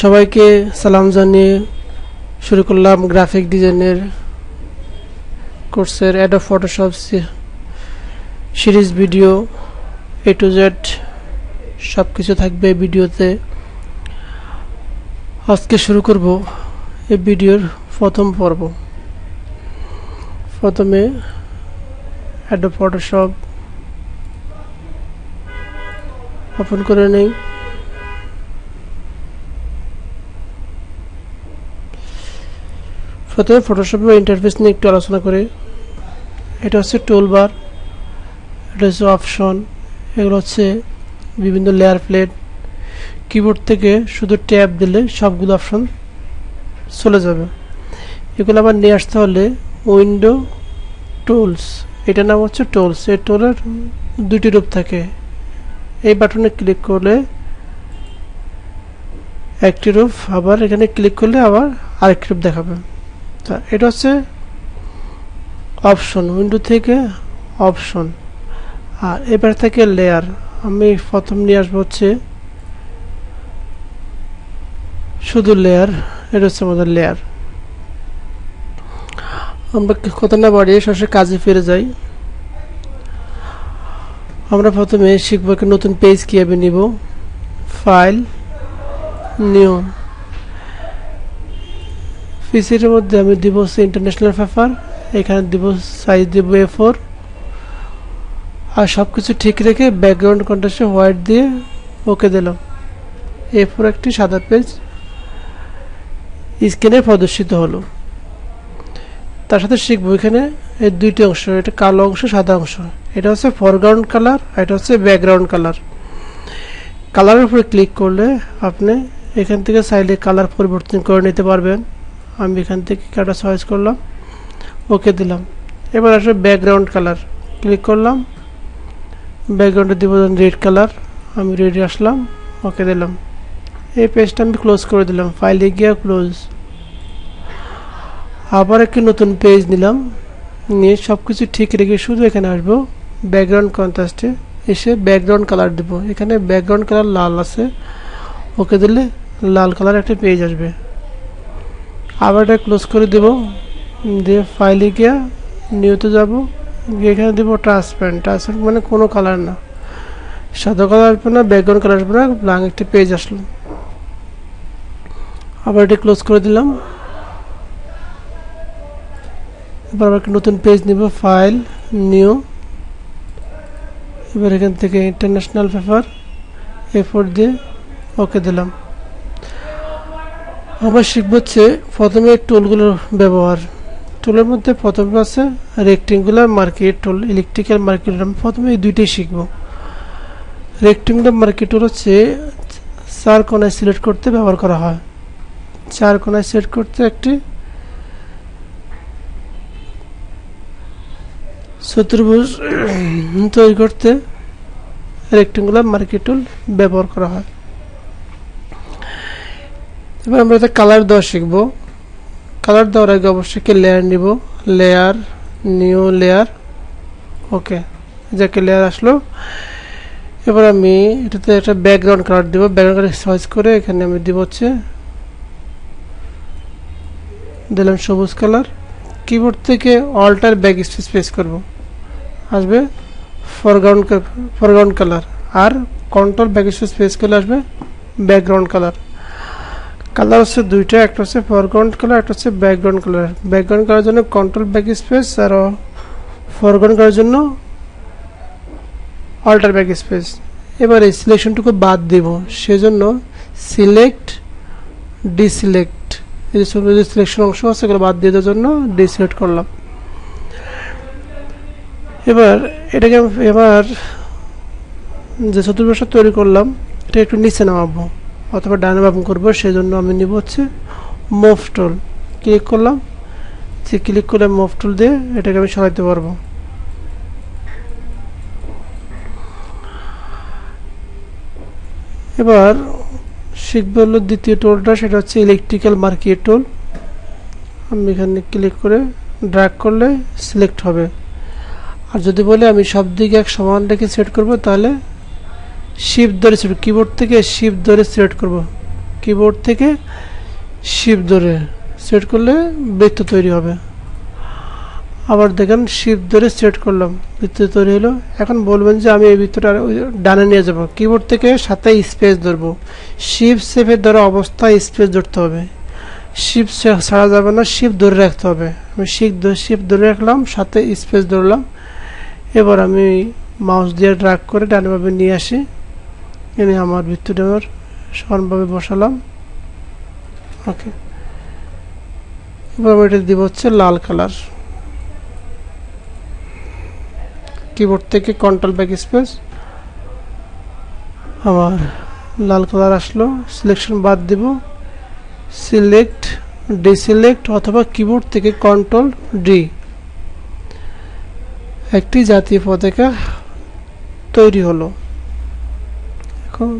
সবাইকে সালাম জানিয়ে শুরু করলাম গ্রাফিক ডিজাইনের কোর্সের Adobe Photoshop series video A to Z সব কিছু থাকবে ভিডিওতে। আজকে শুরু করব এই ভিডিওর প্রথম পর্ব। প্রথমে অ্যাডোব ফটোশপ ওপেন করে নেই। প্রথমে ফটোশপের ইন্টারফেস নিয়ে একটু আলোচনা করি। এটা হচ্ছে টুলবার, এটা হচ্ছে অপশন, এগুলো হচ্ছে বিভিন্ন লেয়ার প্লেট। কিবোর্ড থেকে শুধু ট্যাব দিলে সবগুলো অপশন চলে যাবে। এগুলো আবার নিয়ে আসতে হলে উইন্ডো টুলস, এটার নাম হচ্ছে টুলস। এই টুলের দুটি রূপ থাকে। এই বাটনে ক্লিক করলে একটি রূপ, আবার এখানে ক্লিক করলে আবার আরেকটি রূপ দেখাবে। এটা হচ্ছে অপশন, উইন্ডো থেকে অপশন। আর এবার থেকে লেয়ার, আমি প্রথম নিয়ে আসবো হচ্ছে শুধু লেয়ার। এটা হচ্ছে আমাদের লেয়ার। আমরা কথা না বাড়িয়ে সরাসরি কাজে ফিরে যাই। আমরা প্রথমে শিখবো একটা নতুন পেজ কিভাবে নিব। File, new. পিসির মধ্যে আমি দিব হচ্ছে ইন্টারন্যাশনাল পেপার, এখানে দিব সাইজ দিব A4, আর সব কিছু ঠিক রেখে ব্যাকগ্রাউন্ড কন্ট্রাস্টে হোয়াইট দিয়ে ওকে দিলাম। A4 একটি সাদা পেজ স্ক্রিনে প্রদর্শিত হলো। তার সাথে শিখবো এখানে এই দুইটি অংশ, এটা কালো অংশ, সাদা অংশ। এটা হচ্ছে ফরগ্রাউন্ড কালার, এটা হচ্ছে ব্যাকগ্রাউন্ড কালার। কালারের উপরে ক্লিক করলে আপনি এখান থেকে চাইলে কালার পরিবর্তন করে নিতে পারবেন। আমি এখান থেকে কালার চয়েস করলাম, ওকে দিলাম। এবার আসলে ব্যাকগ্রাউন্ড কালার, ক্লিক করলাম, ব্যাকগ্রাউন্ডে দিব রেড কালার, আমি রেডে আসলাম, ওকে দিলাম। এই পেজটা আমি ক্লোজ করে দিলাম, ফাইলে গিয়ে ক্লোজ। আবার একটি নতুন পেজ নিলাম, নিয়ে সব কিছু ঠিক রেখে শুধু এখানে আসবো ব্যাকগ্রাউন্ড কন্ট্রাস্টে, এসে ব্যাকগ্রাউন্ড কালার দেব। এখানে ব্যাকগ্রাউন্ড কালার লাল আছে, ওকে দিলে লাল কালার একটা পেজ আসবে। আবার এটা ক্লোজ করে দেব, দিয়ে ফাইলে গিয়ে নিউতে যাব, এখানে দেব ট্রান্সপারেন্ট। ট্রান্সপারেন্ট মানে কোনো কালার না, সাদা কালার আসবে না, ব্যাকগ্রাউন্ড কালার আসবে না, ব্ল্যাঙ্ক একটি পেজ আসলো। আবার এটা ক্লোজ করে দিলাম। এবার আবার নতুন পেজ নিব, ফাইল, নিউ। এবার এখান থেকে ইন্টারন্যাশনাল পেপার A4 দিয়ে ওকে দিলাম। আবার শিখবো হচ্ছে প্রথমে টুলগুলোর ব্যবহার। টুলের মধ্যে প্রথমে আছে রেক্টেঙ্গুলার মার্কেট টুল, ইলেকট্রিক্যাল মার্কেট। আমি প্রথমে এই দুইটাই শিখবো। রেক্টেঙ্গুলার মার্কেট টুল হচ্ছে চার কোণায় সিলেক্ট করতে ব্যবহার করা হয়। চার কোণায় সিলেক্ট করতে একটি চতুর্ভুজ তৈরি করতে রেক্টেঙ্গুলার মার্কেট টুল ব্যবহার করা হয়। এবার আমরা এটা কালার দেওয়া শিখবো। কালার দেওয়ার আগে অবশ্যই লেয়ার নিব, লেয়ার, নিউ লেয়ার, ওকে, যাকে লেয়ার আসলো। এবার আমি এটাতে একটা ব্যাকগ্রাউন্ড কালার দিব। ব্যাকগ্রাউন্ড কালার চয়েস করে এখানে আমি দিব হচ্ছে দিলাম সবুজ কালার। কিবোর্ড থেকে অল্টার ব্যাক স্পেস প্রেস করব, আসবে ফরগ্রাউন্ড কালার, আর কন্ট্রোল ব্যাক স্পেস প্রেস করলে আসবে ব্যাকগ্রাউন্ড কালার। কালার হচ্ছে দুইটা, একটা হচ্ছে ফরগ্রাউন্ড কালার, একটা হচ্ছে ব্যাকগ্রাউন্ড কালার। ব্যাকগ্রাউন্ড কালার জন্য কন্ট্রোল ব্যাক স্পেস, আর ফরগ্রাউন্ড কালার জন্য অল্টার ব্যাক স্পেস। এবার এই সিলেকশনটুকু বাদ দিব, সেজন্য সিলেক্ট, ডিসিলেক্ট, এই যে সিলেকশন অংশ আছে এগুলো বাদ দিয়ে দেওয়ার জন্য ডিসিলেক্ট করলাম। এবার এটাকে এবার যে চতুর্ভুজটা তৈরি করলাম এটা একটু নিচে নামাবো অথবা ডানে বাম করবো, সেজন্য আমি নিব হচ্ছে মুভ টুল। ক্লিক করলাম, ক্লিক করে মুভ টুল দিয়ে এটাকে আমি সরাইতে পারবো। এবার শিখবো হলো দ্বিতীয় টুলটা, সেটা হচ্ছে ইলেকট্রিক্যাল মার্কেট টুল। আমি এখানে ক্লিক করে ড্র্যাগ করলে সিলেক্ট হবে। আর যদি বলে আমি সব দিকে এক সমান রেখে সেট করব, তাহলে শিফট ধরে সিলেক্ট, কিবোর্ড থেকে শিফট ধরে সিলেক্ট করব, কিবোর্ড থেকে শিফট ধরে সেট করলে বৃত্ত তৈরি হবে। আবার দেখেন শিফট ধরে সেট করলাম, বৃত্ত তৈরি হলো। এখন বলবেন যে আমি এই বৃত্তটা ডানে নিয়ে যাব, কিবোর্ড থেকে সাথে স্পেস ধরবো। শিফট সেভের ধরা অবস্থায় স্পেস ধরতে হবে, শিফট ছাড়া যাবে না, শিফট ধরে রাখতে হবে। আমি শিফট ধরে রাখলাম, সাথে স্পেস ধরলাম। এবার আমি মাউস দিয়ে ড্র্যাগ করে ডানভাবে নিয়ে আসি, এনে আমার বৃত্তটা সমানভাবে বসালাম। ওকে, এবার আমি এটা দিব হচ্ছে লাল কালার। কিবোর্ড থেকে কন্ট্রোল ব্যাক স্পেস, আমার লাল কালার আসলো। সিলেকশন বাদ দিব, সিলেক্ট, ডিসিলেক্ট অথবা কিবোর্ড থেকে কন্ট্রোল ডি। একটি জাতীয় পতাকা তৈরি হলো। এখন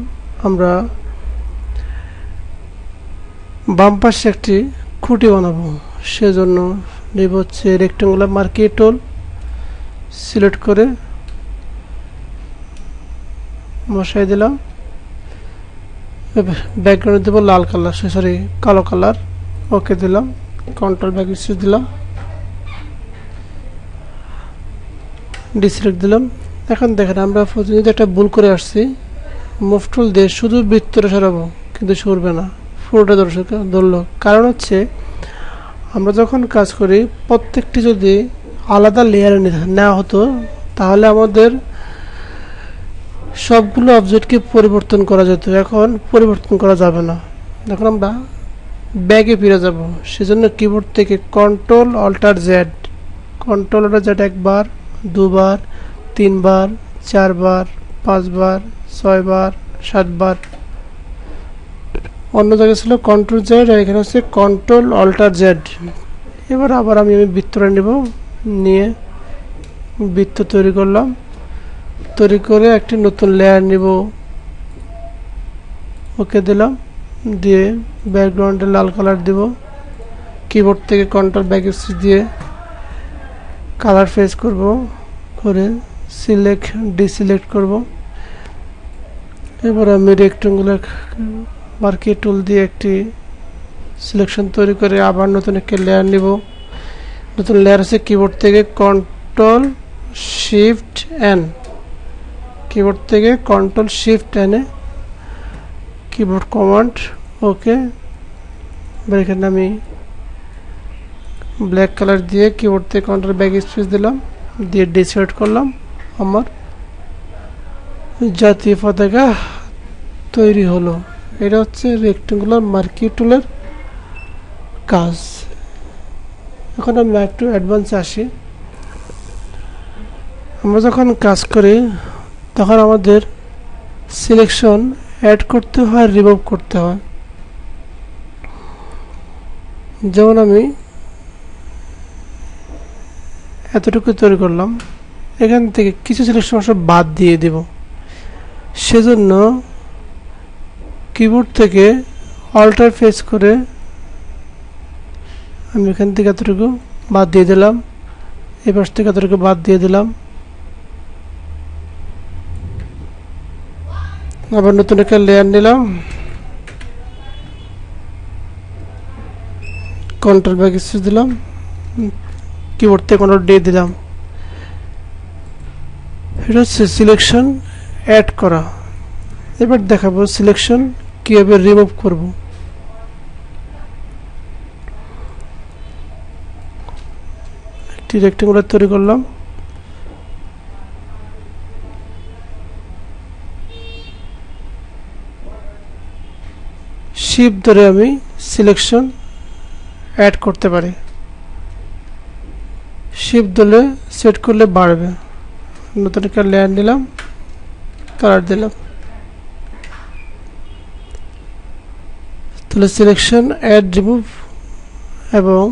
আমরা বাম পাশে একটি খুঁটি বানাবো, সেজন্য নেব হচ্ছে রেক্টেঙ্গুলার মার্কিং টুল, সিলেক্ট করে বসাই দিলাম। ব্যাকগ্রাউন্ডে দেবো লাল কালার, সরি কালো কালার। ওকে দিলাম, কন্ট্রোল ব্যাক স্পেস দিলাম, ডিসিলেক্ট দিলাম। এখন দেখেন আমরা প্রতিনিধি একটা ভুল করে আসছি, মুভ টুল দিয়ে শুধু বৃত্তটা সরাবো কিন্তু সরবে না, পুরোটা ধরলো। কারণ হচ্ছে আমরা যখন কাজ করি প্রত্যেকটি যদি আলাদা লেয়ারে নেওয়া হতো তাহলে আমাদের সবগুলো অবজেক্টকে পরিবর্তন করা যেত। এখন পরিবর্তন করা যাবে না, এখন আমরা ব্যাগে ফিরে যাব। সেজন্য কিবোর্ড থেকে control alter Z, control alter Z একবার, দুবার, তিনবার, চারবার, পাঁচবার, ছয়বার, সাতবার। অন্য জায়গায় ছিল কন্ট্রোল জেড, আর এখানে হচ্ছে কন্ট্রোল অল্টার জেড। এবার আবার আমি বৃত্তটা নেব, নিয়ে বৃত্ত তৈরি করলাম। তৈরি করে একটি নতুন লেয়ার নিব, ওকে দিলাম, দিয়ে ব্যাকগ্রাউন্ডে লাল কালার দিব। কিবোর্ড থেকে কন্ট্রোল ব্যাক স্পেস দিয়ে কালার ফেস করব, করে সিলেক্ট ডিসিলেক্ট করব। এবার আমি রেক্টেঙ্গুলার মার্কিং টুল দিয়ে একটি সিলেকশন তৈরি করে আবার নতুন একটি লেয়ার নিব। নতুন লেয়ার আছে, কিবোর্ড থেকে কন্ট্রোল শিফট এন, কিবোর্ড থেকে কন্ট্রোল শিফট এনে কিবোর্ড কমান্ড ওকে। এবার এখানে আমি ব্ল্যাক কালার দিয়ে কিবোর্ড থেকে কন্ট্রোল ব্যাক স্পেস দিলাম, দিয়ে ডিসিলেক্ট করলাম। আমার জাতীয় পতাকা তৈরি হলো। এটা হচ্ছে রেক্টেঙ্গুলার মার্কিং টুলের কাজ। এখন আমি একটু অ্যাডভান্সে আসি। আমরা যখন কাজ করি তখন আমাদের সিলেকশন অ্যাড করতে হয়, রিমুভ করতে হয়। যেমন আমি এতটুকু তৈরি করলাম, এখান থেকে কিছু সিলেকশন সব বাদ দিয়ে দেব। সেজন্য কিবোর্ড থেকে অল্টার প্রেস করে আমি এখান থেকে এতটুকু বাদ দিয়ে দিলাম, এই পাশ থেকে এতটুকু বাদ দিয়ে দিলাম। আবার নতুন একটা লেয়ার নিলাম, কন্ট্রোল ব্যাক স্পেস দিলাম, কিবোর্ড থেকে কন্ট্রোল ডি দিলাম। এটা হচ্ছে সিলেকশন অ্যাড করা। এবার দেখাবো সিলেকশন কিভাবে রিমুভ করব। একটি রেক্টেঙ্গুলার তৈরি করলাম, শিফট ধরে আমি সিলেকশন অ্যাড করতে পারি। শিফট ধরে সেট করলে বাড়বে। নতুন একটা লেয়ার নিলাম, কালার দিলাম, তাহলে সিলেকশন অ্যাড রিমুভ এবং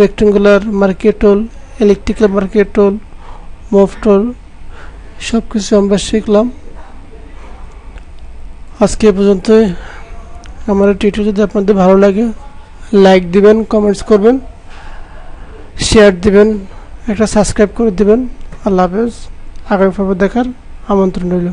রেক্টেঙ্গুলার মার্কিং টুল, ইলেকট্রিক্যাল মার্কিং টুল, মুভ টুল সব কিছু আমরা শিখলাম। আজকে এ পর্যন্তই। আমার টিউটোরিয়াল যদি আপনাদের ভালো লাগে লাইক দিবেন, কমেন্টস করবেন, শেয়ার দিবেন, একটা সাবস্ক্রাইব করে দিবেন। আল্লাহ হাফেজ। আগামী পর্ব দেখার আমন্ত্রণ রইল।